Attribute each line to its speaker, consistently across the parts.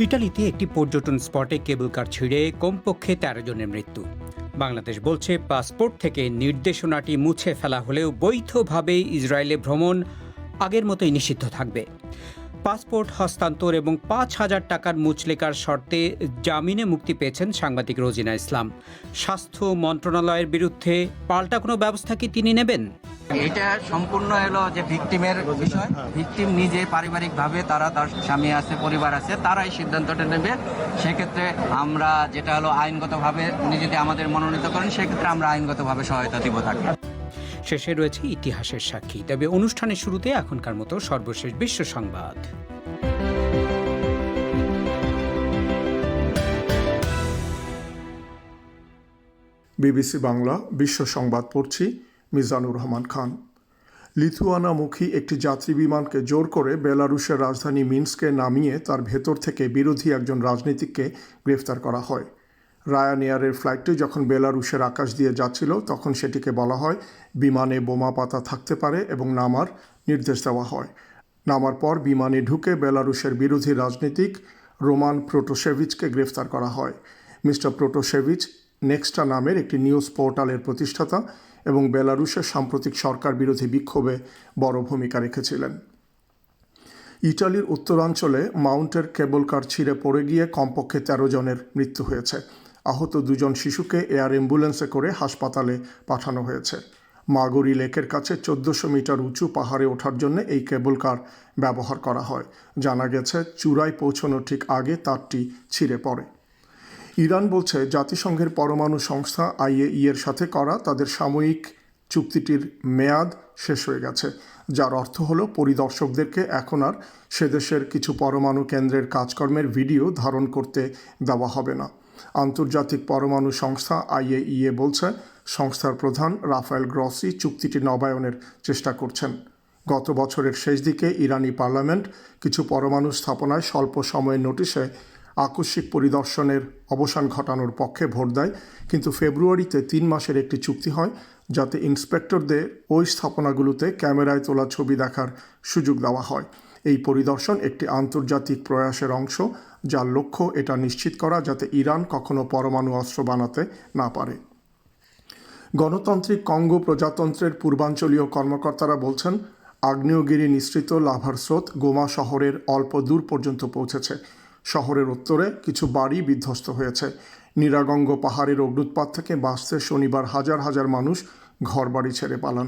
Speaker 1: ইটালিতে একটি পর্যটন স্পটে কেবল কার ছিঁড়ে কমপক্ষে ১৩ জনের মৃত্যু। বাংলাদেশ বলছে পাসপোর্ট থেকে নির্দেশনাটি মুছে ফেলা হলেও বৈধভাবে ইসরায়েলে ভ্রমণ আগের মতোই নিষিদ্ধ থাকবে। পাসপোর্ট হস্তান্তর এবং ৫,০০০ টাকার মুচলেকার শর্তে জামিনে মুক্তি পেয়েছেন সাংবাদিক রোজিনা ইসলাম। স্বাস্থ্য মন্ত্রণালয়ের বিরুদ্ধে পাল্টা কোনো ব্যবস্থা কি তিনি নেবেন?
Speaker 2: এটা সম্পূর্ণ হলো যে ভিকটিমের বিষয়। ভিকটিম নিজে পারিবারিকভাবে তার স্বামী আছে, পরিবার আছে, তারাই সিদ্ধান্তটা নেবে। সেক্ষেত্রে আমরা যেটা হলো আইনগতভাবে যদি আমাদের মনোনীত করেন, সেক্ষেত্রে আমরা আইনগতভাবে সহায়তা দিব তাকে।
Speaker 1: শেষে রয়েছে ইতিহাসের সাক্ষী। তবে অনুষ্ঠানের শুরুতে এখনকার মতো সর্বশেষ বিশ্ব সংবাদ।
Speaker 3: বিবিসি বাংলা বিশ্ব সংবাদ পড়ছি মিজানুর রহমান খান। লিথুয়ানামুখী একটি যাত্রী বিমানকে জোর করে বেলারুশের রাজধানী মিনস্কে নামিয়ে তার ভেতর থেকে বিরোধী একজন রাজনীতিককে গ্রেফতার করা হয়। রায়ানএয়ারের ফ্লাইটটি যখন বেলারুশের আকাশ দিয়ে যাচ্ছিল তখন সেটিকে বলা হয় বিমানে বোমা পাতা থাকতে পারে এবং নামার নির্দেশ দেওয়া হয়। নামার পর বিমানে ঢুকে বেলারুশের বিরোধী রাজনীতিক রোমান প্রোটোসেভিচকে গ্রেফতার করা হয়। মিস্টার প্রোটোসেভিচ নেক্সটা নামের একটি নিউজ পোর্টালের প্রতিষ্ঠাতা এবং বেলারুশের সাম্প্রতিক সরকার বিরোধী বিক্ষোভে বড় ভূমিকা রেখেছিলেন। ইটালির উত্তরাঞ্চলে মাউন্টের কেবল কার ছিঁড়ে পড়ে গিয়ে কমপক্ষে ১৩ জনের মৃত্যু হয়েছে। আহত ২ জন শিশুকে এয়ার অ্যাম্বুলেন্সে করে হাসপাতালে পাঠানো হয়েছে। মাগরি লেকের কাছে ১৪০০ মিটার উঁচু পাহাড়ে ওঠার জন্য এই কেবল কার ব্যবহার করা হয়। জানা গেছে চূড়ায় পৌঁছানোর ঠিক আগে তারটি ছিঁড়ে পড়ে। ইরান বলছে জাতিসংঘের পরমাণু সংস্থা IAEA-এর সাথে করা তাদের সাময়িক চুক্তিটির মেয়াদ শেষ হয়ে গেছে, যার অর্থ হলো পরিদর্শকদেরকে এখন আর সে দেশের কিছু পরমাণু কেন্দ্রের কাজকর্মের ভিডিও ধারণ করতে দেওয়া হবে না। আন্তর্জাতিক পরমাণু সংস্থা IAEA বলছে সংস্থার প্রধান রাফায়েল গ্রসি চুক্তিটি নবায়নের চেষ্টা করছেন। গত বছরের শেষ দিকে ইরানি পার্লামেন্ট কিছু পরমাণু স্থাপনায় স্বল্প সময়ের নোটিশে আকস্মিক পরিদর্শনের অবসান ঘটানোর পক্ষে ভোট দেয়, কিন্তু ফেব্রুয়ারিতে ৩ মাসের একটি চুক্তি হয় যাতে ইন্সপেক্টরদের ওই স্থাপনাগুলোতে ক্যামেরায় তোলা ছবি দেখার সুযোগ দেওয়া হয়। এই পরিদর্শন একটি আন্তর্জাতিক প্রয়াসের অংশ, যার লক্ষ্য এটা নিশ্চিত করা যাতে ইরান কখনো পরমাণু অস্ত্র বানাতে না পারে। গণতান্ত্রিক কঙ্গো প্রজাতন্ত্রের পূর্বাঞ্চলীয় কর্মকর্তারা বলছেন আগ্নেয়গিরি নিঃসৃত লাভার স্রোত গোমা শহরের অল্প দূর পর্যন্ত পৌঁছেছে। শহরের উত্তরে কিছু বাড়ি বিধ্বস্ত হয়েছে। নিরাগঙ্গ পাহাড়ের অগ্নুৎপাত থেকে বাঁচতে শনিবার হাজার হাজার মানুষ ঘরবাড়ি ছেড়ে পালান।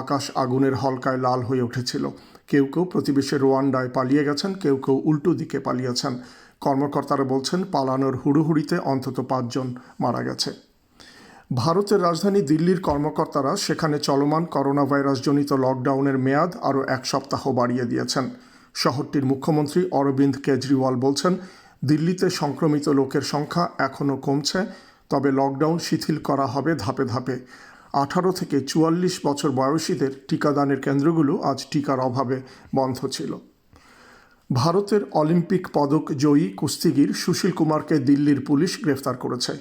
Speaker 3: আকাশ আগুনের হলকায় লাল হয়ে উঠেছিল। কেউ কেউ প্রতিবেশী রোয়ান্ডায় পালিয়ে গেছেন, কেউ কেউ উল্টো দিকে পালিয়েছেন। কর্মকর্তারা বলছেন পালানোর হুড়োহুড়িতে অন্তত ৫ জন মারা গেছে। ভারতের রাজধানী দিল্লির কর্মকর্তারা সেখানে চলমান করোনা ভাইরাসজনিত লকডাউনের মেয়াদ আরও ১ সপ্তাহ বাড়িয়ে দিয়েছেন। শহরটির মুখ্যমন্ত্রী অরবিন্দ কেজরিওয়াল বলছেন দিল্লিতে সংক্রমিত লোকের সংখ্যা এখনও কমছে, তবে লকডাউন শিথিল করা হবে ধাপে ধাপে। ১৮ থেকে ৪৪ বছর বয়সীদের টিকাদানের কেন্দ্রগুলো আজ টিকার অভাবে বন্ধ ছিল। ভারতের অলিম্পিক পদক জয়ী কুস্তিগির সুশীল কুমারকে দিল্লির পুলিশ গ্রেফতার করেছে।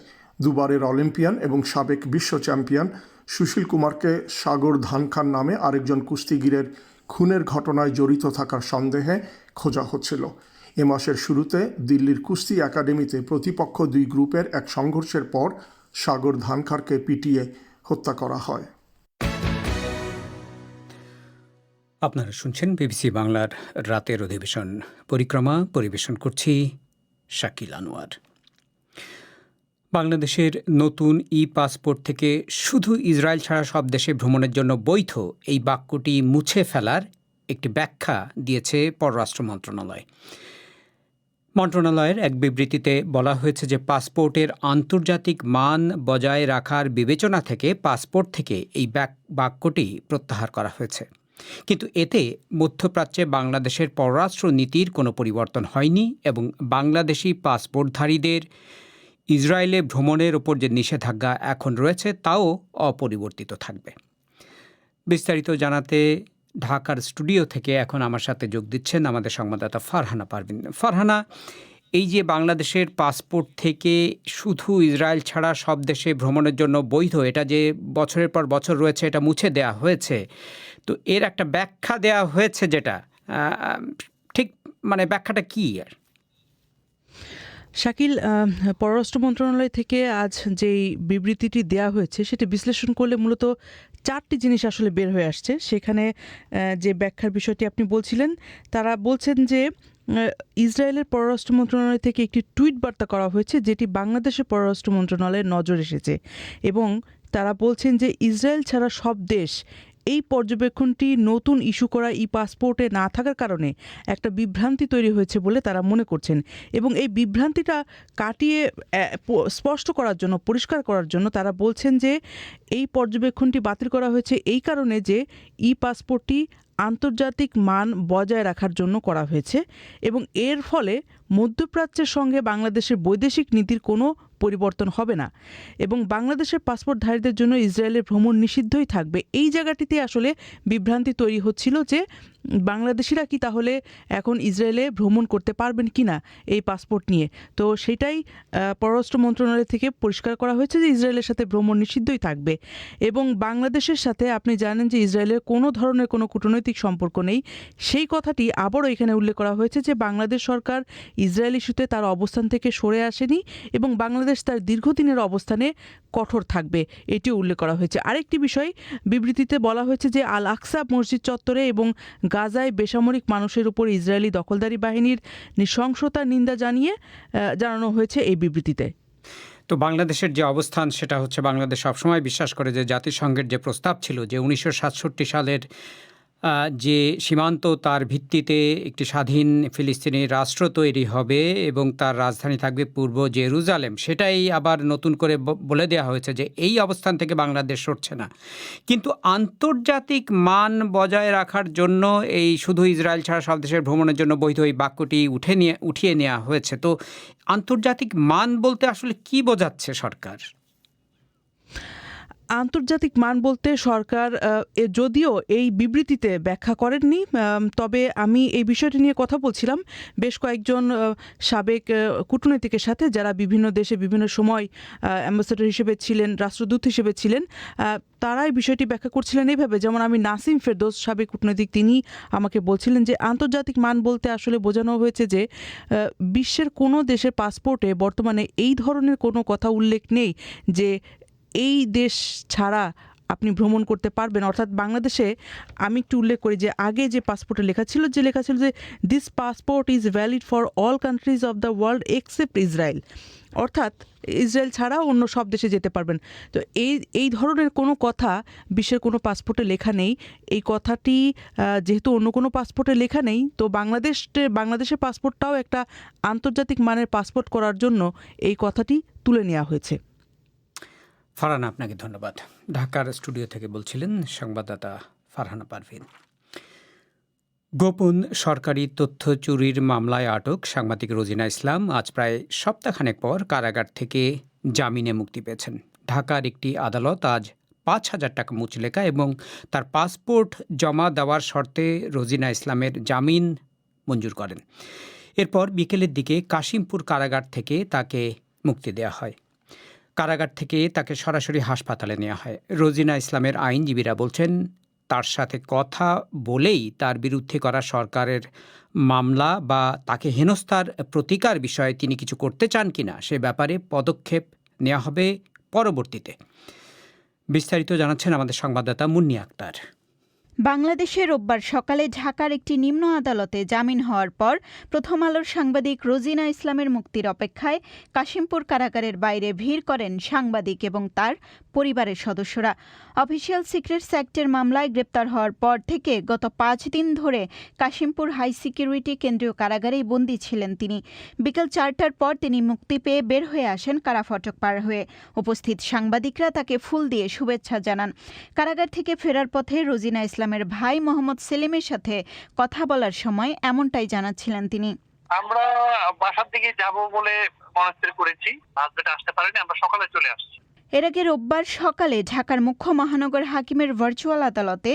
Speaker 3: দুবারের অলিম্পিয়ান এবং সাবেক বিশ্ব চ্যাম্পিয়ন সুশীল কুমারকে সাগর ধানখান নামে আরেকজন কুস্তিগিরের খুনের ঘটনায় জড়িত থাকার সন্দেহে খোঁজা হচ্ছিল। এ মাসের শুরুতে দিল্লির কুস্তি একাডেমিতে প্রতিপক্ষ ২ গ্রুপের এক সংঘর্ষের পর সাগর ধানখারকে পিটিয়ে হত্যা করা হয়।
Speaker 1: আপনারা শুনছেন বিবিসি বাংলার রাতের অধিবেশন পরিক্রমা। পরিবেশন করছি শাকিল আনোয়ার। বাংলাদেশের নতুন পাসপোর্ট থেকে শুধু ইসরায়েল ছাড়া সব দেশে ভ্রমণের জন্য বৈধ এই বাক্যটি মুছে ফেলার একটি ব্যাখ্যা দিয়েছে পররাষ্ট্র মন্ত্রণালয়। মন্ত্রণালয়ের এক বিবৃতিতে বলা হয়েছে যে পাসপোর্টের আন্তর্জাতিক মান বজায় রাখার বিবেচনা থেকে পাসপোর্ট থেকে এই বাক্যটি প্রত্যাহার করা হয়েছে। কিন্তু এতে মধ্যপ্রাচ্যে বাংলাদেশের পররাষ্ট্র নীতির কোনো পরিবর্তন হয়নি এবং বাংলাদেশি পাসপোর্টধারীদের ইসরায়েলে ভ্রমণের ওপর যে নিষেধাজ্ঞা এখন রয়েছে তাও অপরিবর্তিত থাকবে। বিস্তারিত জানাতে ঢাকার স্টুডিও থেকে এখন আমার সাথে যোগ দিচ্ছেন আমাদের সংবাদদাতা ফারহানা পারভিন। ফারহানা, এই যে বাংলাদেশের পাসপোর্ট থেকে শুধু ইসরায়েল ছাড়া সব দেশে ভ্রমণের জন্য বৈধ, এটা যে বছরের পর বছর রয়েছে এটা মুছে দেয়া হয়েছে, তো এর একটা ব্যাখ্যা দেয়া হয়েছে যেটা ঠিক ব্যাখ্যাটা কী? আর
Speaker 4: শাকিল, পররাষ্ট্র মন্ত্রণালয় থেকে আজ যেই বিবৃতিটি দেওয়া হয়েছে সেটি বিশ্লেষণ করলে মূলত 4টি জিনিস আসলে বের হয়ে আসছে। সেখানে যে ব্যাখ্যার বিষয়টি আপনি বলছিলেন, তারা বলছেন যে ইসরায়েলের পররাষ্ট্র মন্ত্রণালয় থেকে একটি টুইট বার্তা করা হয়েছে যেটি বাংলাদেশের পররাষ্ট্র মন্ত্রণালয়ের নজর এসেছে, এবং তারা বলছেন যে ইসরায়েল ছাড়া সব দেশ এই পর্যবেক্ষণটি নতুন ইস্যু করা ই পাসপোর্টে না থাকার কারণে একটা বিভ্রান্তি তৈরি হয়েছে বলে তারা মনে করছেন, এবং এই বিভ্রান্তিটা কাটিয়ে স্পষ্ট করার জন্য, পরিষ্কার করার জন্য তারা বলছেন যে এই পর্যবেক্ষণটি বাতিল করা হয়েছে এই কারণে যে ই পাসপোর্টটি আন্তর্জাতিক মান বজায় রাখার জন্য করা হয়েছে, এবং এর ফলে মধ্যপ্রাচ্যের সঙ্গে বাংলাদেশের বৈদেশিক নীতির কোনো পরিবর্তন হবে না, এবং বাংলাদেশের পাসপোর্টধারীদের জন্য ইসরায়েলের ভ্রমণ নিষিদ্ধই থাকবে। এই জায়গাটিতে আসলে বিভ্রান্তি তৈরি হচ্ছিল যে বাংলাদেশিরা কি তাহলে এখন ইসরায়েলে ভ্রমণ করতে পারবেন কি না এই পাসপোর্ট নিয়ে। তো সেটাই পররাষ্ট্র মন্ত্রণালয় থেকে পরিষ্কার করা হয়েছে যে ইসরায়েলের সাথে ভ্রমণ নিষিদ্ধই থাকবে, এবং বাংলাদেশের সাথে আপনি জানেন যে ইসরায়েলের কোনো ধরনের কোনো কূটনৈতিক সম্পর্ক নেই। সেই কথাটি আবারও এখানে উল্লেখ করা হয়েছে যে বাংলাদেশ সরকার ইসরায়েল ইস্যুতে তার অবস্থান থেকে সরে আসেনি, এবং বাংলাদেশ তার দীর্ঘদিনের অবস্থানে কঠোর থাকবে, এটিও উল্লেখ করা হয়েছে। আরেকটি বিষয় বিবৃতিতে বলা হয়েছে যে আল আকসা মসজিদ চত্বরে এবং গাজায় বেসামরিক মানুষের উপর ইসরায়েলি দখলদারি বাহিনীর নৃশংসতার নিন্দা জানানো হয়েছে এই বিবৃতিতে।
Speaker 1: তো বাংলাদেশের যে অবস্থান সেটা হচ্ছে, বাংলাদেশ সবসময় বিশ্বাস করে যে জাতিসংঘের যে প্রস্তাব ছিল যে 1967 সালের যে সীমান্ত, তার ভিত্তিতে একটি স্বাধীন ফিলিস্তিনি রাষ্ট্র তৈরি হবে এবং তার রাজধানী থাকবে পূর্ব জেরুজালেম, সেটাই আবার নতুন করে বলে দেওয়া হয়েছে যে এই অবস্থান থেকে বাংলাদেশ সরছে না। কিন্তু আন্তর্জাতিক মান বজায় রাখার জন্য এই শুধু ইসরায়েল ছাড়া সব দেশের ভ্রমণের জন্য বৈধ এই বাক্যটি উঠিয়ে নেওয়া হয়েছে। তো আন্তর্জাতিক মান বলতে আসলে কি বোঝাচ্ছে সরকার?
Speaker 4: আন্তর্জাতিক মান বলতে সরকার যদিও এই বিবৃতিতে ব্যাখ্যা করেননি, তবে আমি এই বিষয়টি নিয়ে কথা বলছিলাম বেশ কয়েকজন সাবেক কূটনীতিকের সাথে, যারা বিভিন্ন দেশে বিভিন্ন সময় অ্যাম্বাসেডর হিসেবে ছিলেন, রাষ্ট্রদূত হিসেবে ছিলেন। তারা এই বিষয়টি ব্যাখ্যা করছিলেন এইভাবে, যেমন আমি নাসিম ফেরদৌস, সাবেক কূটনীতিক, তিনি আমাকে বলছিলেন যে আন্তর্জাতিক মান বলতে আসলে বোঝানো হয়েছে যে বিশ্বের কোনো দেশের পাসপোর্টে বর্তমানে এই ধরনের কোনো কথা উল্লেখ নেই যে এই দেশ ছাড়া আপনি ভ্রমণ করতে পারবেন। অর্থাৎ বাংলাদেশে আমি একটু উল্লেখ করি যে আগে যে পাসপোর্টে লেখা ছিল যে this passport is valid for all countries of the world except Israel, অর্থাৎ ইসরায়েল ছাড়াও অন্য সব দেশে যেতে পারবেন। তো এই ধরনের কোনো কথা বিশ্বের কোনো পাসপোর্টে লেখা নেই। এই কথাটি যেহেতু অন্য কোনো পাসপোর্টে লেখা নেই, তো বাংলাদেশের পাসপোর্টটাও একটা আন্তর্জাতিক মানের পাসপোর্ট করার জন্য এই কথাটি তুলে নেওয়া হয়েছে।
Speaker 1: ফারহানা, আপনাকে ধন্যবাদ। ঢাকার স্টুডিও থেকে বলছিলেন সংবাদদাতা ফারহানা পারভীন। গোপন সরকারি তথ্য চুরির মামলায় আটক সাংবাদিক রোজিনা ইসলাম আজ প্রায় সপ্তাহখানেক পর কারাগার থেকে জামিনে মুক্তি পেয়েছেন। ঢাকার একটি আদালত আজ 5,000 টাকা মুচলেকা এবং তার পাসপোর্ট জমা দেওয়ার শর্তে রোজিনা ইসলামের জামিন মঞ্জুর করেন। এরপর বিকেলের দিকে কাশিমপুর কারাগার থেকে তাকে মুক্তি দেওয়া হয়। কারাগার থেকে তাকে সরাসরি হাসপাতালে নেওয়া হয়। রোজিনা ইসলামের আইনজীবীরা বলছেন, তার সাথে কথা বলেই তার বিরুদ্ধে করা সরকারের মামলা বা তাকে হেনস্থার প্রতিকার বিষয়ে তিনি কিছু করতে চান কিনা সে ব্যাপারে পদক্ষেপ নেওয়া হবে পরবর্তীতে। বিস্তারিত জানাচ্ছেন আমাদের সংবাদদাতা মুন্নি আক্তার।
Speaker 5: বাংলাদেশে রোববার সকালে ঢাকার একটি নিম্ন আদালতে জামিন হওয়ার পর প্রথম আলোর সাংবাদিক রোজিনা ইসলামের মুক্তির অপেক্ষায় কাশিমপুর কারাগারের বাইরে ভিড় করেন সাংবাদিক এবং তার পরিবারের সদস্যরা। অফিসিয়াল সিক্রেটস অ্যাক্টের মামলায় গ্রেপ্তার হওয়ার পর থেকে গত 5 দিন ধরে কাশিমপুর হাই সিকিউরিটি কেন্দ্রীয় কারাগারেই বন্দী ছিলেন তিনি। বিকেল 4টার পর তিনি মুক্তি পেয়ে বের হয়ে আসেন কারাফটক পার হয়ে। উপস্থিত সাংবাদিকরা তাকে ফুল দিয়ে শুভেচ্ছা জানান। কারাগার থেকে ফেরার পথে রোজিনা ইসলামের ভাই মোহাম্মদ সেলিমের সাথে কথা বলার সময় এমনটাই জানাচ্ছিলেন তিনি।
Speaker 6: আমরা বাসার দিকে যাব বলে মনস্থির করেছি, হাজবেন্ড আসতে পারেনি, আমরা সকালে চলে আসছি।
Speaker 5: এর আগে রোববার সকালে ঢাকার মুখ্য মহানগর হাকিমের ভার্চুয়াল আদালতে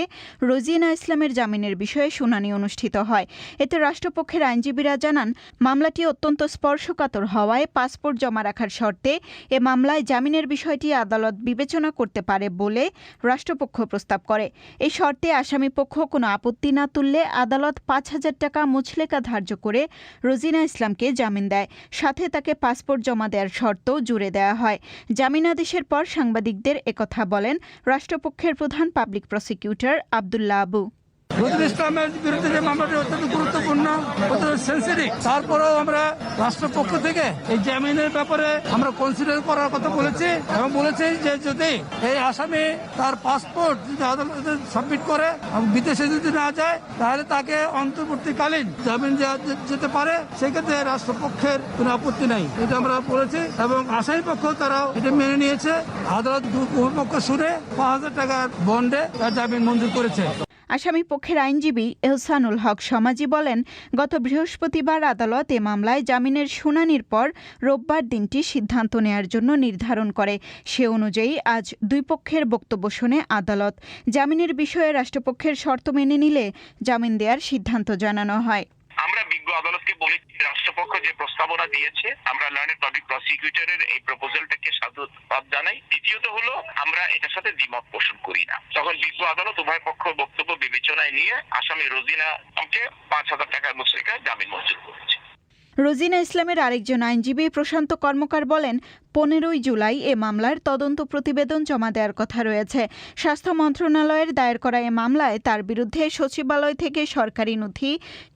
Speaker 5: রোজিনা ইসলামের জামিনের বিষয়ে শুনানি অনুষ্ঠিত হয়। এতে রাষ্ট্রপক্ষের আইনজীবীরা জানান, মামলাটি অত্যন্ত স্পর্শকাতর হওয়ায় পাসপোর্ট জমা রাখার শর্তে এ মামলায় জামিনের বিষয়টি আদালত বিবেচনা করতে পারে বলে রাষ্ট্রপক্ষ প্রস্তাব করে। এই শর্তে আসামিপক্ষ কোনো আপত্তি না তুললে আদালত ৫,০০০ টাকা মুচলেকা ধার্য করে রোজিনা ইসলামকে জামিন দেয়। সাথে তাকে পাসপোর্ট জমা দেওয়ার শর্তও জুড়ে দেওয়া হয়। জামিনাদেশের পর সাংবাদিকদের একথা বলেন রাষ্ট্রপক্ষের প্রধান পাবলিক প্রসিকিউটর আব্দুল্লাহ আবু।
Speaker 6: রোজিনা ইসলামের বিরুদ্ধে যে মামলাটি অত্যন্ত গুরুত্বপূর্ণ, অত্যন্ত সেন্সিটিভ, তারপরেও আমরা রাষ্ট্রপক্ষ থেকে এই জামিনের ব্যাপারে আমরা কনসিডার করার কথা বলেছি এবং বলেছি যে যদি এই আসামি তার পাসপোর্ট যদি আদালতে সাবমিট করে এবং বিদেশে যদি না যায় তাহলে তাকে অন্তর্বর্তীকালীন জামিন দেওয়া যেতে পারে। সেক্ষেত্রে রাষ্ট্রপক্ষের কোনো আপত্তি নাই, এটা আমরা বলেছি এবং আসামি পক্ষ তারাও এটা মেনে নিয়েছে। আদালত উভয় পক্ষ শুনে ৫,০০০ টাকার বন্ডে তার জামিন মঞ্জুর করেছে।
Speaker 5: আসামি পক্ষের আইনজীবী এহসানুল হক সমাজি বলেন, গত বৃহস্পতিবার আদালত এ মামলায় জামিনের শুনানির পর রোববার দিনটি সিদ্ধান্ত নেয়ার জন্য নির্ধারণ করে। সে অনুযায়ী আজ দুই পক্ষের বক্তব্য শুনে আদালত জামিনের বিষয়ে রাষ্ট্রপক্ষের শর্ত মেনে নিলে জামিন দেওয়ার সিদ্ধান্ত জানানো হয়।
Speaker 7: আমরা বিজ্ঞ আদালতকে বলেছি, রাষ্ট্রপক্ষ যে প্রস্তাবনা দিয়েছে আমরা লার্নেড পাবলিক প্রসিকিউটরের এই প্রপোজালটাকে সাধুবাদ জানাই। দ্বিতীয়ত হলো আমরা এটার সাথে দ্বিমত পোষণ করি না। তখন বিজ্ঞ আদালত উভয় পক্ষ বক্তব্য বিবেচনায় নিয়ে আসামি রোজিনাকে ৫,০০০ টাকার মুচলেকা জামিন মঞ্জুর করেছে।
Speaker 5: রোজিনা ইসলামের আরেকজন আইনজীবী প্রশান্ত কর্মকার বলেন, ১৫ই জুলাই এ মামলার তদন্ত প্রতিবেদন জমা দেওয়ার কথা রয়েছে। স্বাস্থ্য মন্ত্রণালয়ের দায়ের করা এ মামলায় তার বিরুদ্ধে সচিবালয় থেকে সরকারি নথি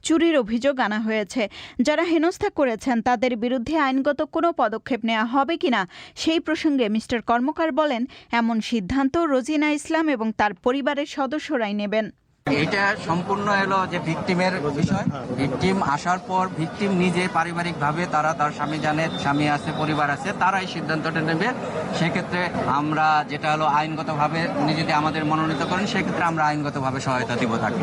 Speaker 5: চুরির অভিযোগ আনা হয়েছে। যারা হেনস্থা করেছেন তাদের বিরুদ্ধে আইনগত কোনো পদক্ষেপ নেওয়া হবে কিনা সেই প্রসঙ্গে মিস্টার কর্মকার বলেন, এমন সিদ্ধান্ত রোজিনা ইসলাম এবং তার পরিবারের সদস্যরাই নেবেন।
Speaker 2: এটা সম্পূর্ণ হলো যে ভিকটিমের বিষয়। ভিকটিম আসার পর ভিকটিম নিজে পারিবারিকভাবে তারা তার স্বামী জানে, স্বামী আছে, পরিবার আছে, তারাই সিদ্ধান্তটা নেবে। সেক্ষেত্রে আমরা যেটা হলো আইনগতভাবে উনি যদি আমাদের মনোনীত করেন সেক্ষেত্রে আমরা আইনগতভাবে সহায়তা দিব তাকে।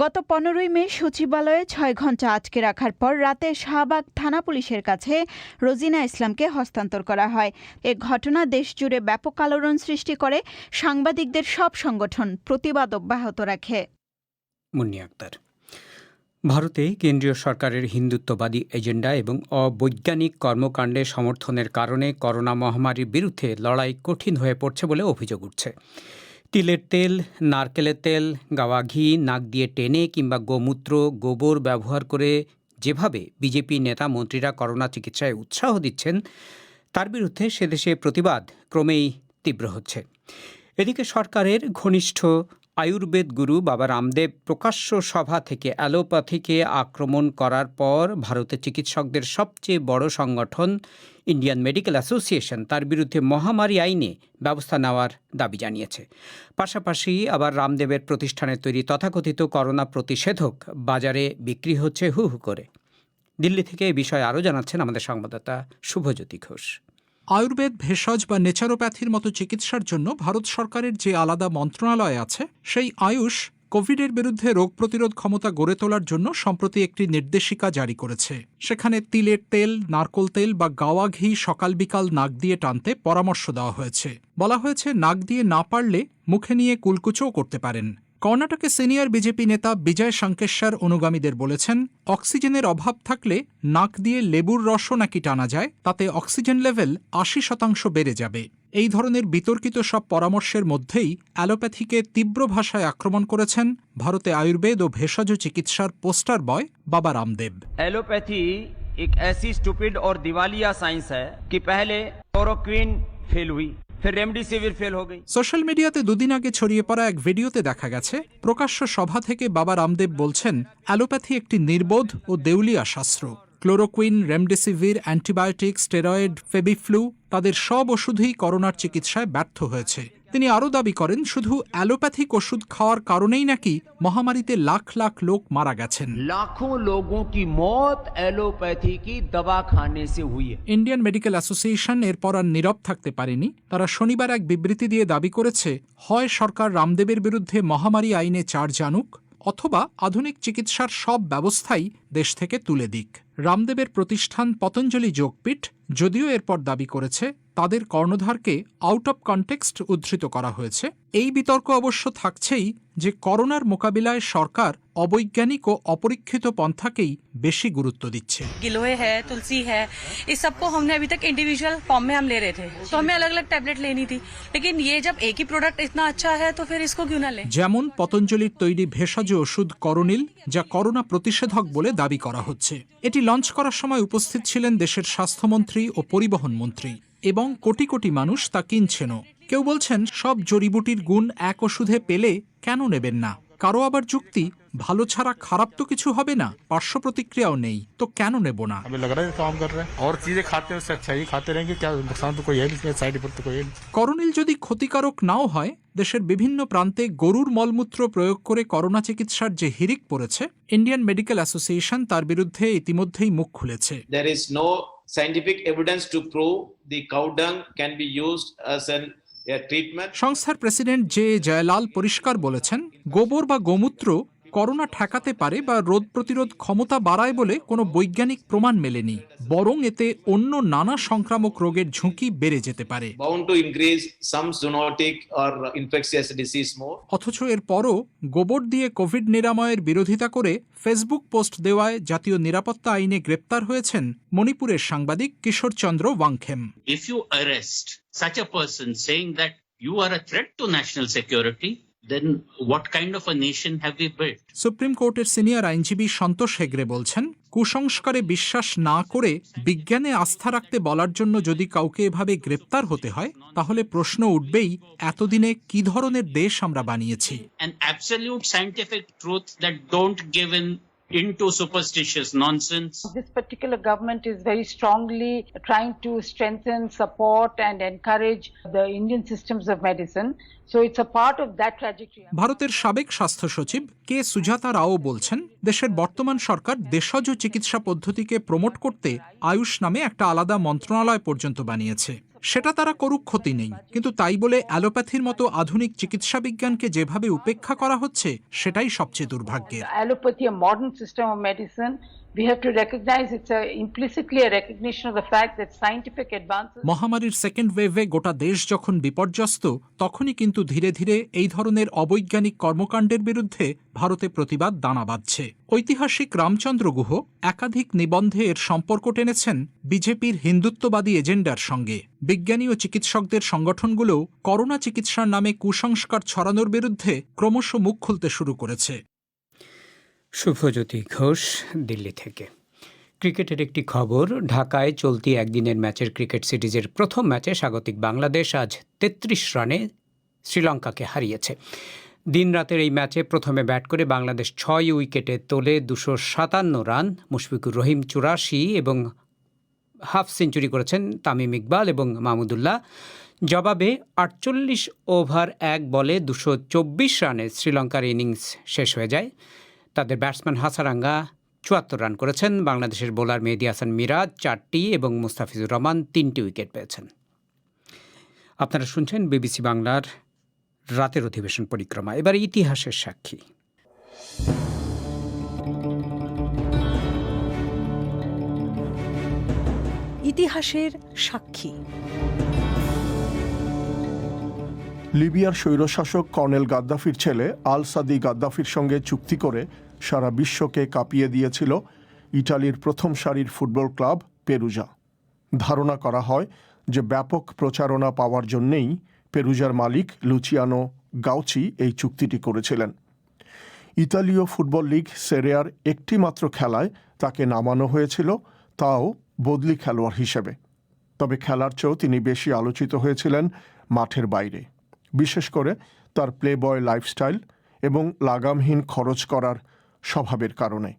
Speaker 5: গত ১৫ই মে সচিবালয়ে ৬ ঘণ্টা আটকে রাখার পর রাতে শাহবাগ থানা পুলিশের কাছে রোজিনা ইসলামকে হস্তান্তর করা হয়। এ ঘটনা দেশজুড়ে ব্যাপক আলোড়ন সৃষ্টি করে। সাংবাদিকদের সব সংগঠন প্রতিবাদ অব্যাহত রাখে।
Speaker 1: মুন্নি আক্তার। ভারতে কেন্দ্রীয় সরকারের হিন্দুত্ববাদী এজেন্ডা এবং অবৈজ্ঞানিক কর্মকাণ্ডে সমর্থনের কারণে করোনা মহামারীর বিরুদ্ধে লড়াই কঠিন হয়ে পড়ছে বলে অভিযোগ উঠছে। তিলের তেল, নারকেলের তেল, গাওয়া ঘি নাক দিয়ে টেনে কিংবা গোমূত্র, গোবর ব্যবহার করে যেভাবে বিজেপি নেতা মন্ত্রীরা করোনা চিকিৎসায় উৎসাহ দিচ্ছেন তার বিরুদ্ধে সেদেশে প্রতিবাদ ক্রমেই তীব্র হচ্ছে। এদিকে সরকারের ঘনিষ্ঠ আয়ুর্বেদ গুরু বাবা রামদেব প্রকাশ্য সভা থেকে অ্যালোপ্যাথিকে আক্রমণ করার পর ভারতের চিকিৎসকদের সবচেয়ে বড় সংগঠন ইন্ডিয়ান মেডিকেল অ্যাসোসিয়েশন তার বিরুদ্ধে মহামারী আইনে ব্যবস্থা নেওয়ার দাবি জানিয়েছে। পাশাপাশি আবার রামদেবের প্রতিষ্ঠানের তৈরি তথাকথিত করোনা প্রতিষেধক বাজারে বিক্রি হচ্ছে হু হু করে। দিল্লি থেকে এই বিষয়ে আরও জানাচ্ছেন আমাদের সংবাদদাতা শুভজ্যোতি ঘোষ।
Speaker 8: আয়ুর্বেদ, ভেষজ বা নেচারোপ্যাথির মতো চিকিৎসার জন্য ভারত সরকারের যে আলাদা মন্ত্রণালয় আছে, সেই আয়ুষ কোভিডের বিরুদ্ধে রোগ প্রতিরোধ ক্ষমতা গড়ে তোলার জন্য সম্প্রতি একটি নির্দেশিকা জারি করেছে। সেখানে তিলের তেল, নারকোল তেল বা গাওয়া ঘি সকাল বিকাল নাক দিয়ে টানতে পরামর্শ দেওয়া হয়েছে। বলা হয়েছে, নাক দিয়ে না পারলে মুখে নিয়ে কুলকুচও করতে পারেন। কর্ণাটকে সিনিয়র বিজেপি নেতা বিজয় শঙ্কেশ্বর অনুগামীদের বলেছেন, অক্সিজেনের অভাব থাকলে নাক দিয়ে লেবুর রসও নাকি টানা যায়, তাতে অক্সিজেন লেভেল ৮০% বেড়ে যাবে। এই ধরনের বিতর্কিত সব পরামর্শের মধ্যেই অ্যালোপ্যাথিকে তীব্র ভাষায় আক্রমণ করেছেন ভারতে আয়ুর্বেদ ও ভেষজ চিকিৎসার পোস্টার বয় বাবা রামদেব।
Speaker 9: एलोपैथी एक ऐसी स्टूपिड और दिवालिया साइंस है कि पहले क्लोरोक्विन फेल हुई, फिर रेमडेसिविर फेल हो गई।
Speaker 8: সোশ্যাল মিডিয়াতে দুদিন আগে ছড়িয়ে পড়া এক ভিডিওতে দেখা গেছে, প্রকাশ্য সভা থেকে বাবা রামদেব বলছেন, অ্যালোপ্যাথি একটি নির্বোধ ও দেউলিয়া শাস্ত্র। Chloroquine, remdesivir, antibiotic, steroid, FabiFlu তাদের সব ওষুধই করোনার চিকিৎসায় ব্যর্থ হয়েছে। তিনি আরও দাবি করেন, শুধু অ্যালোপ্যাথিক ওষুধ খাওয়ার কারণেই নাকি মহামারীতে লাখ লাখ লোক মারা গেছেন।
Speaker 9: लाखों लोगों की मौत एलोपैथी की दवा खाने से हुई है।
Speaker 8: ইন্ডিয়ান মেডিকেল অ্যাসোসিয়েশন এরপর আর নীরব থাকতে পারেনি। তারা শনিবার এক বিবৃতি দিয়ে দাবি করেছে, হয় সরকার রামদেবের বিরুদ্ধে মহামারী আইনে চার্জ আনুক, অথবা আধুনিক চিকিৎসার সব ব্যবস্থাই দেশ থেকে তুলে দিক। রামদেবের প্রতিষ্ঠান পতঞ্জলি যোগপীঠ যদিও এরপর দাবি করেছে, তাদের কর্ণধারকে আউট অব কনটেক্সট উদ্ধৃত করা হয়েছে। এই বিতর্ক অবশ্য থাকছেই যে করোনার মোকাবিলায় সরকার অবৈজ্ঞানিক ও অপরীক্ষিত পন্থাকেই বেশি গুরুত্ব দিচ্ছে।
Speaker 10: गिलोय है, तुलसी है, इस सबको हमने अभी तक इंडिविजुअल फॉर्म में हम ले रहे थे, तो हमें अलग अलग टैबलेट लेनी थी, लेकिन ये जब एक ही प्रोडक्ट इतना अच्छा है तो फिर इसको क्यों ना लें।
Speaker 8: যেমন পতঞ্জলির তৈরি ভেষজ ওষুধ করোনিল, যা করোনা প্রতিষেধক বলে দাবি করা হচ্ছে। এটি লঞ্চ করার সময় উপস্থিত ছিলেন দেশের স্বাস্থ্যমন্ত্রী ও পরিবহন মন্ত্রী, এবং কোটি কোটি মানুষ তা কিনছেনও। কেউ বলছেন সব জড়িবুটির গুণ এক ওষুধে পেলে কেন নেবেন না। কারো আবার যুক্তি, ভালো ছাড়া খারাপ তো কিছু হবে না, পার্শ্ব প্রতিক্রিয়াও নেই, তো কেন নেব না। করোনিল যদি ক্ষতিকারক নাও হয়, দেশের বিভিন্ন প্রান্তে গরুর মলমূত্র প্রয়োগ করে করোনা চিকিৎসার যে হিড়িক পড়েছে, ইন্ডিয়ান মেডিকেল অ্যাসোসিয়েশন তার বিরুদ্ধে ইতিমধ্যেই মুখ খুলেছে।
Speaker 11: There is no scientific evidence to prove the cow dung can be used as a treatment.
Speaker 8: সংস্থার প্রেসিডেন্ট জে জয়লাল পরিষ্কার বলেছেন, গোবর বা গোমূত্র করোনা ঠেকাতে পারে বা রোগ প্রতিরোধ ক্ষমতা বাড়ায় বলে কোনো বৈজ্ঞানিক প্রমাণ মেলেনি, বরং এতে অন্য নানা সংক্রামক রোগের ঝুঁকি বেড়ে যেতে পারে।
Speaker 11: Bound to increase some zoonotic or infectious disease more.
Speaker 8: অথচ এরপরও গোবর দিয়ে কোভিড নিরাময়ের বিরোধিতা করে ফেসবুক পোস্ট দেওয়ায় জাতীয় নিরাপত্তা আইনে গ্রেপ্তার হয়েছেন মণিপুরের সাংবাদিক কিশোর চন্দ্র ওয়াংখেম।
Speaker 12: If you arrest such a person saying that you are a threat to national security, then what kind of a nation have we built?
Speaker 8: Supreme কোর্টের সিনিয়র আইনজীবী সন্তোষ হেগড়ে বলছেন, কুসংস্কারে বিশ্বাস না করে বিজ্ঞানে আস্থা রাখতে বলার জন্য যদি কাউকে এভাবে গ্রেপ্তার হতে হয়, তাহলে প্রশ্ন উঠবেই, এতদিনে কি ধরনের দেশ আমরা বানিয়েছি।
Speaker 12: An absolute scientific truth that don't give in into superstitious nonsense.
Speaker 10: This particular government is very strongly trying to strengthen, support and encourage the Indian systems of medicine. So it's a part of that trajectory.
Speaker 8: ভারতের সাবেক স্বাস্থ্য সচিব কে সুজাতা রাও বলছেন, দেশের বর্তমান সরকার দেশজ চিকিৎসা পদ্ধতিকে promote করতে আয়ুষ নামে একটা আলাদা মন্ত্রণালয় পর্যন্ত বানিয়েছে। সেটা তারা করুক, ক্ষতি নেই, কিন্তু তাই বলে অ্যালোপ্যাথির মতো আধুনিক চিকিৎসা বিজ্ঞানকে যেভাবে উপেক্ষা করা হচ্ছে, সেটাই সবচেয়ে দুর্ভাগ্যের।
Speaker 10: Allopathy, a modern system of medicine, we have to recognize it's implicitly a recognition of the fact that scientific advances.
Speaker 8: মহামারীর সেকেন্ড ওয়েভে গোটা দেশ যখন বিপর্যস্ত, তখনই কিন্তু ধীরে ধীরে এই ধরনের অবৈজ্ঞানিক কর্মকাণ্ডের বিরুদ্ধে ভারতে প্রতিবাদ দানা বাঁধছে। ঐতিহাসিক রামচন্দ্র গুহ একাধিক নিবন্ধে এর সম্পর্ক টেনেছেন বিজেপির হিন্দুত্ববাদী এজেন্ডার সঙ্গে। বিজ্ঞানী ও চিকিৎসকদের সংগঠনগুলোও করোনা চিকিৎসার নামে কুসংস্কার ছড়ানোর বিরুদ্ধে ক্রমশ মুখ খুলতে শুরু করেছে।
Speaker 1: শুভজ্যোতি ঘোষ, দিল্লি থেকে। ক্রিকেটের একটি খবর, ঢাকায় চলতি একদিনের ম্যাচের ক্রিকেট সিরিজের প্রথম ম্যাচে স্বাগতিক বাংলাদেশ আজ 33 রানে শ্রীলঙ্কাকে হারিয়েছে। দিন রাতের এই ম্যাচে প্রথমে ব্যাট করে বাংলাদেশ 6 উইকেটে তোলে 257 রান। মুশফিকুর রহিম 84 এবং হাফ সেঞ্চুরি করেছেন তামিম ইকবাল এবং মাহমুদুল্লাহ। জবাবে 48 ওভার 1 বলে 224 রানে শ্রীলঙ্কার ইনিংস শেষ হয়ে যায়। তাদের ব্যাটসম্যান হাসারাঙ্গা 74 রান করেছেন। বাংলাদেশের বোলার মেহেদী হাসান মিরাজ 4টি এবং মুস্তাফিজুর রহমান 3টি উইকেট পেয়েছেন। আপনারা শুনছেন বিবিসি বাংলার রাতের অধিবেশন পরিক্রমা। এবার ইতিহাসের সাক্ষী।
Speaker 13: ইতিহাসের সাক্ষী।
Speaker 3: লিবিয়ার স্বৈরশাসক কর্নেল গাদ্দাফির ছেলে আল সাদি গাদ্দাফির সঙ্গে চুক্তি করে সারা বিশ্বকে কাঁপিয়ে দিয়েছিল ইটালির প্রথম সারির ফুটবল ক্লাব পেরুজা। ধারণা করা হয় যে ব্যাপক প্রচারণা পাওয়ার জন্যেই পেরুজার মালিক লুচিয়ানো গাউচি এই চুক্তিটি করেছিলেন। ইতালীয় ফুটবল লিগ সেরিয়ার একটি মাত্র খেলায় তাকে নামানো হয়েছিল, তাও বদলি খেলোয়াড় হিসেবে। তবে খেলার চেয়েও তিনি বেশি আলোচিত হয়েছিলেন মাঠের বাইরে, বিশেষ করে তার প্লে বয় লাইফস্টাইল এবং লাগামহীন খরচ করার স্বভাবের কারণে।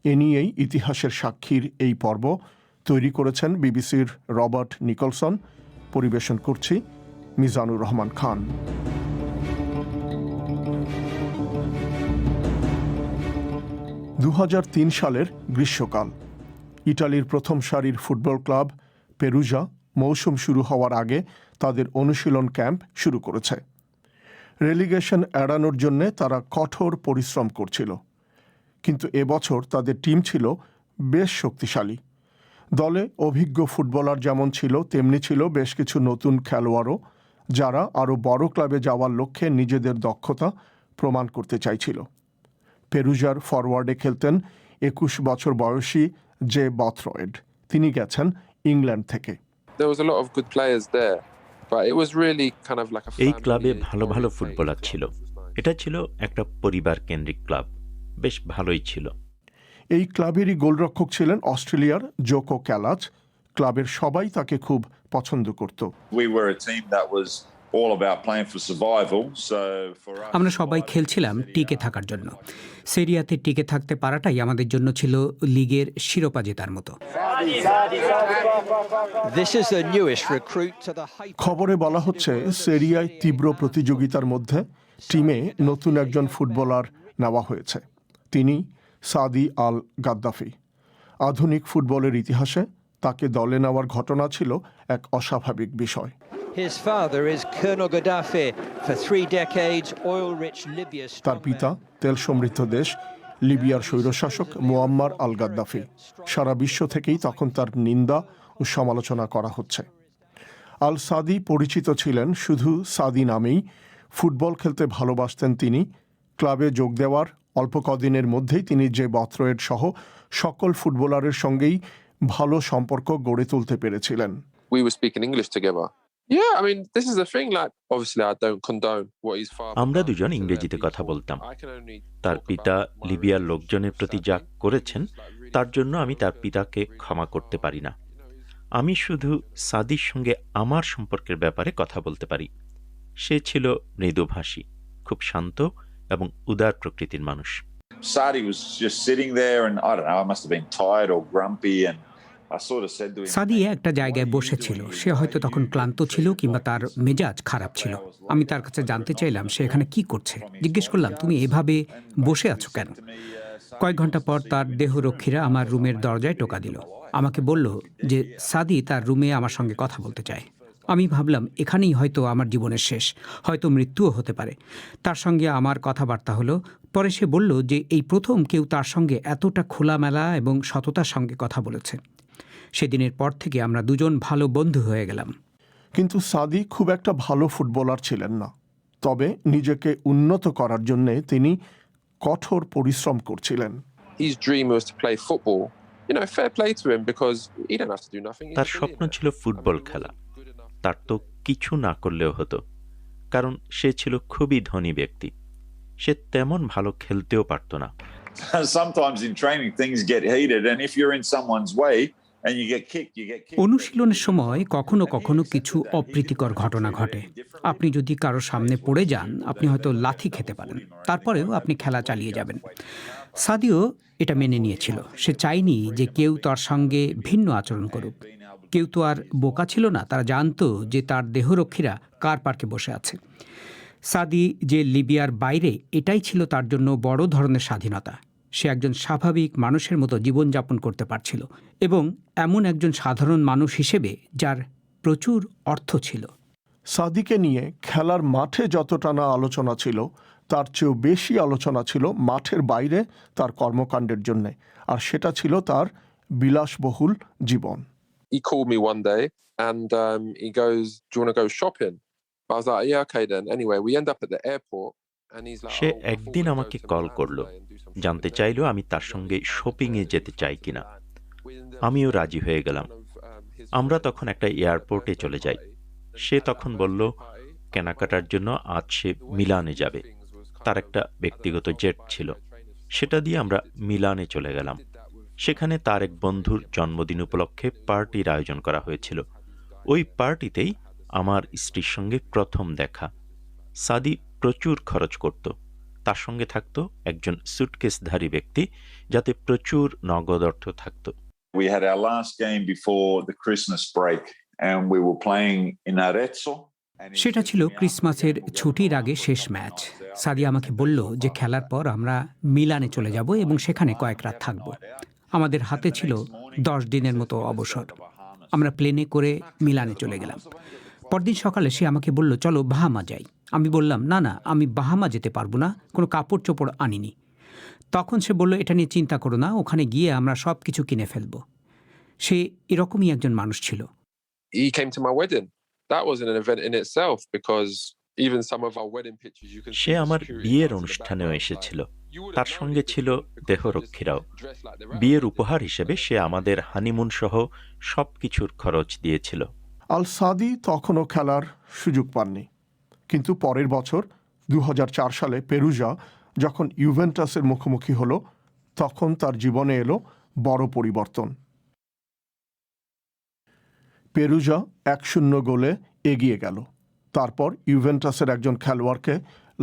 Speaker 3: এ নিয়েই ইতিহাসের সাক্ষীর এই পর্ব তৈরি করেছেন বিবিসির রবার্ট নিকলসন। পরিবেশন করছি মিজানুর রহমান খান। 2003 সালের গ্রীষ্মকাল। ইটালির প্রথম সারির ফুটবল ক্লাব পেরুজা মৌসুম শুরু হওয়ার আগে তাদের অনুশীলন ক্যাম্প শুরু করেছে। রেলিগেশন এড়ানোর জন্য তারা কঠোর পরিশ্রম করছিল, কিন্তু এবছর তাদের টিম ছিল বেশ শক্তিশালী। দলে অভিজ্ঞ ফুটবলার যেমন ছিল তেমনি ছিল বেশ কিছু নতুন খেলোয়াড়ও, যারা আরও বড় ক্লাবে যাওয়ার লক্ষ্যে নিজেদের দক্ষতা প্রমাণ করতে চাইছিল। পেরুজার ফরওয়ার্ডে খেলতেন 21 বছর বয়সী জে বথরয়েড। তিনি গেছেন ইংল্যান্ড থেকে।
Speaker 14: এই ক্লাবে ভালো ভালো ফুটবলার ছিল। এটা ছিল একটা পরিবার কেন্দ্রিক ক্লাব, বেশ ভালোই ছিল।
Speaker 3: এই ক্লাবেরই গোলরক্ষক ছিলেন অস্ট্রেলিয়ার জোকো ক্যালাচ। ক্লাবের সবাই তাকে খুব পছন্দ করত।
Speaker 1: আমরা সবাই খেলছিলাম টিকে থাকার জন্য। সেরিয়াতে টিকে থাকতে পারাটাই আমাদের জন্য ছিল লিগের শিরোপা জেতার মতো।
Speaker 3: খবরে বলা হচ্ছে সেরিয়ায় তীব্র প্রতিযোগিতার মধ্যে টিমে নতুন একজন ফুটবলার নেওয়া হয়েছে। তিনি সাদি আল গাদ্দাফি। আধুনিক ফুটবলের ইতিহাসে তাকে দলে নেওয়ার ঘটনা ছিল এক অস্বাভাবিক বিষয়। তার পিতা তেল সমৃদ্ধ দেশ লিবিয়ার স্বৈরশাসক মুয়াম্মার আল গাদ্দাফি। সারা বিশ্ব থেকেই তখন তার নিন্দা ও সমালোচনা করা হচ্ছে। আল সাদি পরিচিত ছিলেন শুধু সাদি নামেই। ফুটবল খেলতে ভালোবাসতেন তিনি। ক্লাবে যোগ দেওয়ার অল্প কদিনের মধ্যেই তিনি জে বথরয়েড সহ সকল ফুটবলারের সঙ্গেই ভালো সম্পর্ক গড়ে তুলতে পেরেছিলেন।
Speaker 14: আমরা দুজন ইংরেজিতে কথা বলতাম। তার পিতা লিবিয়ার লোকজনের প্রতি যা করেছেন তার জন্য আমি তার পিতাকে ক্ষমা করতে পারি না। আমি শুধু সাদির সঙ্গে আমার সম্পর্কের ব্যাপারে কথা বলতে পারি। সে ছিল মৃদুভাষী, খুব শান্ত এবং উদার প্রকৃতির মানুষ।
Speaker 1: সাদি একটা জায়গায় বসেছিল। সে হয়তো তখন ক্লান্ত ছিল কিংবা তার মেজাজ খারাপ ছিল। আমি তার কাছে জানতে চাইলাম সে এখানে কি করছে। জিজ্ঞেস করলাম, তুমি এভাবে বসে আছো কেন? কয়েক ঘন্টা পর তার দেহরক্ষীরা আমার রুমের দরজায় টোকা দিল। আমাকে বলল যে সাদি তার রুমে আমার সঙ্গে কথা বলতে চায়। আমি ভাবলাম এখানেই হয়তো আমার জীবনের শেষ, হয়তো মৃত্যুও হতে পারে। তার সঙ্গে আমার কথাবার্তা হলো। পরে সে বলল যে এই প্রথম কেউ তার সঙ্গে এতটা খোলামেলা এবং সততার সঙ্গে কথা বলেছে। সেদিনের পর থেকে আমরা দুজন ভালো বন্ধু হয়ে গেলাম।
Speaker 3: কিন্তু সাদি খুব একটা ভালো ফুটবলার ছিলেন না। তবে নিজেকে উন্নত করার জন্য তিনি কঠোর পরিশ্রম করছিলেন।
Speaker 14: তার স্বপ্ন ছিল ফুটবল খেলা। তার তো কিছু না করলেও হতো, কারণ সে ছিল খুবই ধনী ব্যক্তি। সে তেমন ভালো খেলতেও পারত না।
Speaker 1: অনুশীলনের সময় কখনো কখনো কিছু অপ্রীতিকর ঘটনা ঘটে। আপনি যদি কারো সামনে পড়ে যান, আপনি হয়তো লাথি খেতে পারেন, তারপরেও আপনি খেলা চালিয়ে যাবেন। সাদিও এটা মেনে নিয়েছিল। সে চায়নি যে কেউ তার সঙ্গে ভিন্ন আচরণ করুক। কেউ তো আর বোকা ছিল না, তারা জানতো যে তার দেহরক্ষীরা কার পার্কে বসে আছে। সাদি যে লিবিয়ার বাইরে, এটাই ছিল তার জন্য বড় ধরনের স্বাধীনতা। সে একজন স্বাভাবিক মানুষের মতো জীবনযাপন করতে পারছিল, এবং এমন একজন সাধারণ মানুষ হিসেবে যার প্রচুর অর্থ ছিল।
Speaker 3: সাদিকে নিয়ে খেলার মাঠে যতটা না আলোচনা ছিল, তার চেয়েও বেশি আলোচনা ছিল মাঠের বাইরে তার কর্মকাণ্ডের জন্যে, আর সেটা ছিল তার বিলাসবহুল জীবন।
Speaker 15: He called me one day and he goes, "Do you want to go shopping?" I was like, "Yeah, okay then." Anyway, we end up at the airport and he's like,
Speaker 14: সে একদিন আমাকে কল করলো, জানতে চাইলো আমি তার সঙ্গে শপিংয়ে যেতে চাই কিনা। আমিও রাজি হয়ে গেলাম। আমরা তখন একটা এয়ারপোর্টে চলে যাই। সে তখন বলল কেনাকাটার জন্য আজ সে মিলানে যাবে। তার একটা ব্যক্তিগত জেট ছিল, সেটা দিয়ে আমরা মিলানে চলে গেলাম। সেখানে তার এক বন্ধুর জন্মদিন উপলক্ষে পার্টির আয়োজন করা হয়েছিল। ওই পার্টিতেই আমার স্ত্রীর সঙ্গে প্রথম দেখা। সাদি প্রচুর খরচ করত। তার সঙ্গে থাকতো একজন সুটকেসধারী ব্যক্তি, যাতে প্রচুর নগদ অর্থ থাকত।
Speaker 16: We had our last game before the Christmas break and we were playing in Arezzo.
Speaker 1: সেটা ছিল ক্রিসমাসের ছুটির আগে শেষ ম্যাচ। সাদি আমাকে বলল যে খেলার পর আমরা মিলানে চলে যাব এবং সেখানে কয়েক রাত থাকব। আমাদের হাতে ছিল 10 দিনের মতো অবসর। আমরা প্লেনে করে মিলানে চলে গেলাম। পরদিন সকালে সে আমাকে বলল, চলো বাহামা যাই। আমি বললাম, না না, আমি বাহামা যেতে পারবো না, কোনো কাপড় চোপড় আনিনি। তখন সে বলল, এটা নিয়ে চিন্তা করো না, ওখানে গিয়ে আমরা সব কিছু কিনে ফেলবো। সে এরকমই একজন মানুষ ছিল।
Speaker 15: He came to my wedding. That was an event in itself because even some of our wedding pictures you can see.
Speaker 14: সে আমার
Speaker 15: security
Speaker 14: বিয়ের
Speaker 15: guards in the
Speaker 14: অনুষ্ঠানেও
Speaker 15: background.
Speaker 14: এসেছিল।
Speaker 15: You wouldn't
Speaker 14: তার
Speaker 15: know
Speaker 14: সঙ্গে
Speaker 15: him
Speaker 14: ছিল
Speaker 15: because
Speaker 14: দেহরক্ষীরাও।
Speaker 15: he was dressed like the
Speaker 14: বিয়ের
Speaker 15: rapper.
Speaker 14: উপহার হিসেবে সে আমাদের হানিমুন সহ সবকিছুর খরচ দিয়েছিল।
Speaker 3: আল সাদি তখনও খেলার সুযোগ পাননি, কিন্তু পরের বছর 2004 সালে পেরুজা যখন ইউভেন্টাসের মুখোমুখি হলো, তখন তার জীবনে এলো বড় পরিবর্তন। পেরুজা 1-0 গোলে এগিয়ে গেল। তারপর ইউভেন্টাসের একজন খেলোয়াড়কে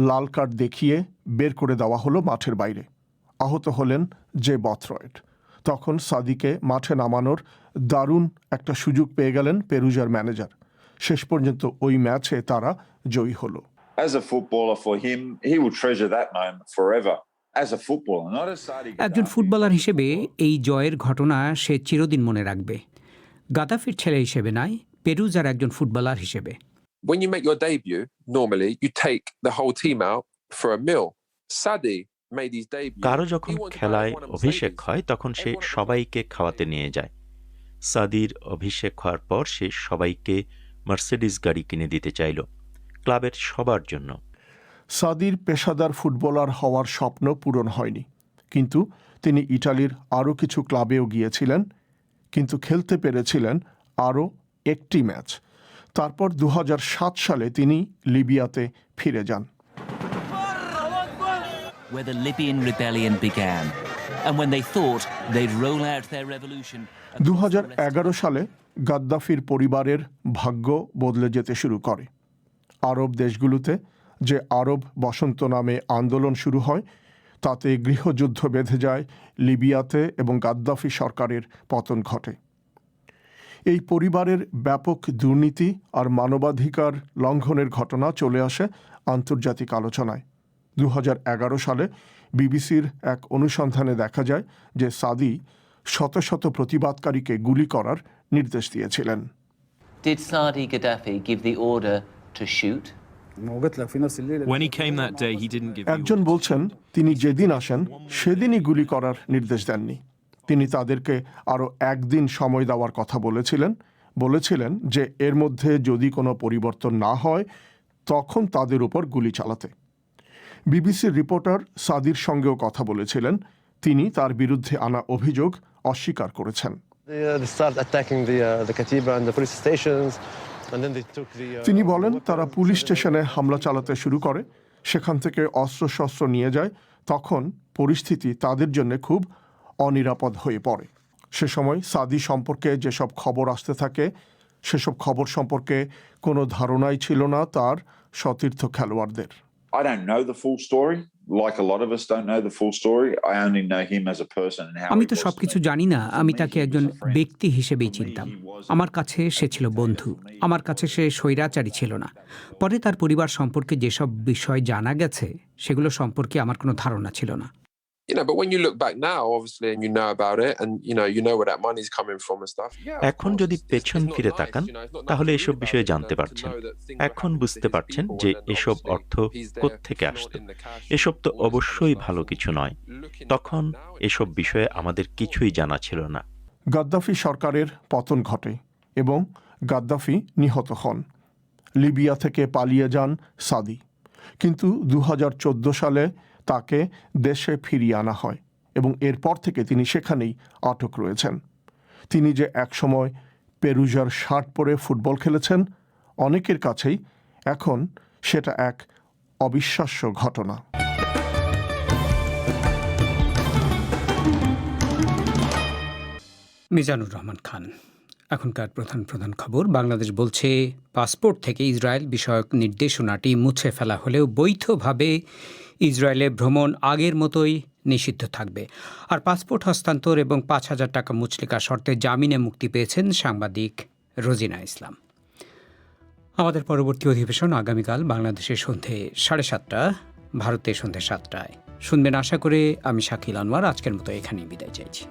Speaker 3: লাল কার্ড দেখিয়ে বের করে দেওয়া হলো মাঠের বাইরে। আহত হলেন জে বথরয়েড। তখন সাদিকে মাঠে নামানোর দারুণ একটা সুযোগ পেয়ে গেলেন পেরুজার ম্যানেজার। শেষ পর্যন্ত ওই ম্যাচে তারা জয়ী হলো।
Speaker 16: As a footballer, for him, he will treasure that moment forever. As a footballer, not as Saadi
Speaker 1: একজন ফুটবলার হিসেবে এই জয়ের ঘটনা সে চিরদিন মনে রাখবে, গাদ্দাফির ছেলে হিসেবে নয়, পেরুজার একজন ফুটবলার হিসেবে।
Speaker 15: When you make your debut, normally you take the whole team out for a meal. Saadi made his debut.
Speaker 14: কারো যখন খেলায় অভিষেক হয় তখন সে সবাইকে খাওয়াতে নিয়ে যায়। সাদির অভিষেক হওয়ার পর সে সবাইকে মার্সিডিজ গাড়ি কিনে দিতে চাইল, ক্লাবের সবার জন্য।
Speaker 3: সাদির পেশাদার ফুটবলার হওয়ার স্বপ্ন পূরণ হয়নি, কিন্তু তিনি ইটালির আরও কিছু ক্লাবেও গিয়েছিলেন, কিন্তু খেলতে পেরেছিলেন আরও একটি ম্যাচ। তারপর 2007 সালে তিনি লিবিয়াতে ফিরে যান।
Speaker 17: Where the Libyan rebellion began, and when they thought they'd roll out their revolution.
Speaker 3: 2011 সালে গাদ্দাফির পরিবারের ভাগ্য বদলে যেতে শুরু করে। আরব দেশগুলোতে যে আরব বসন্ত নামে আন্দোলন শুরু হয়, তাতে গৃহযুদ্ধ বেঁধে যায় লিবিয়াতে এবং গাদ্দাফি সরকারের পতন ঘটে। এই পরিবারের ব্যাপক দুর্নীতি আর মানবাধিকার লঙ্ঘনের ঘটনা চলে আসে আন্তর্জাতিক আলোচনায়। 2011 সালে বিবিসির এক অনুসন্ধানে দেখা যায় যে সাদি শত শত প্রতিবাদকারীকে গুলি করার নির্দেশ দিয়েছিলেন।
Speaker 17: Did Saadi Gaddafi give the order to shoot?
Speaker 18: When he came that day, he didn't give.
Speaker 3: একজন বলছেন তিনি যেদিন আসেন সেদিনই গুলি করার নির্দেশ দেননি। তিনি তাদেরকে আরও একদিন সময় দেওয়ার কথা বলেছিলেন যে এর মধ্যে যদি কোনো পরিবর্তন না হয় তখন তাদের উপর গুলি চালাতে। বিবিসির রিপোর্টার সাদির সঙ্গেও কথা বলেছিলেন, তিনি তার বিরুদ্ধে আনা অভিযোগ অস্বীকার করেছেন। তিনি বলেন তারা পুলিশ স্টেশনে হামলা চালাতে শুরু করে, সেখান থেকে অস্ত্রশস্ত্র নিয়ে যায়। তখন পরিস্থিতি তাদের জন্য খুব অনিরাপদ হয়ে পড়ে। সে সময় সাদি সম্পর্কে যেসব খবর আসতে থাকে সেসব খবর সম্পর্কে কোনো ধারণাই ছিল না তার সতীর্থ খেলোয়াড়দের।
Speaker 16: I don't know the full story. Like a lot of us don't know the full story. I only know him as a person and how.
Speaker 1: আমি তো সবকিছু জানি না, আমি তাকে একজন ব্যক্তি হিসেবেই চিনতাম। আমার কাছে সে ছিল বন্ধু, আমার কাছে সে স্বৈরাচারী ছিল না। পরে তার পরিবার সম্পর্কে যেসব বিষয় জানা গেছে সেগুলো সম্পর্কে আমার কোনো ধারণা ছিল না।
Speaker 15: But when you look back now, obviously, and you know about it, and you know where that money's coming from and stuff.
Speaker 14: এখন যদি পেছন ফিরে তাকান তাহলে এসব বিষয়ে জানতে পারছেন। এখন বুঝতে পারছেন যে এসব অর্থ কোত্থেকে আসতো। এসব তো অবশ্যই ভালো কিছু নয়। তখন এসব বিষয়ে আমাদের কিছুই জানা ছিল না।
Speaker 3: গাদ্দাফি সরকারের পতন ঘটে এবং গাদ্দাফি নিহত হন। লিবিয়া থেকে পালিয়ে যান সাদি, কিন্তু 2014 সালে তাকে দেশে ফিরিয়ে আনা হয় এবং এরপর থেকে তিনি সেখানেই আটক রয়েছেন। তিনি যে একসময় পেরুজার শার্ট পরে ফুটবল খেলেছেন, অনেকের কাছেই এখন সেটা এক অবিশ্বাস্য ঘটনা।
Speaker 1: মিজানুর রহমান খান। এখনকার প্রধান খবর। বাংলাদেশ বলছে পাসপোর্ট থেকে ইসরায়েল বিষয়ক নির্দেশনাটি মুছে ফেলা হলেও বৈধভাবে ইসরায়েলে ভ্রমণ আগের মতোই নিষিদ্ধ থাকবে। আর পাসপোর্ট হস্তান্তর এবং 5,000 টাকা মুচলেকা শর্তে জামিনে মুক্তি পেয়েছেন সাংবাদিক রোজিনা ইসলাম। আমাদের পরবর্তী অধিবেশন আগামীকাল বাংলাদেশের সন্ধে 7:30, ভারতের সন্ধে 7টায় শুনবেন আশা করে। আমি শাকিল আনোয়ার আজকের মতো এখানেই বিদায় চাইছি।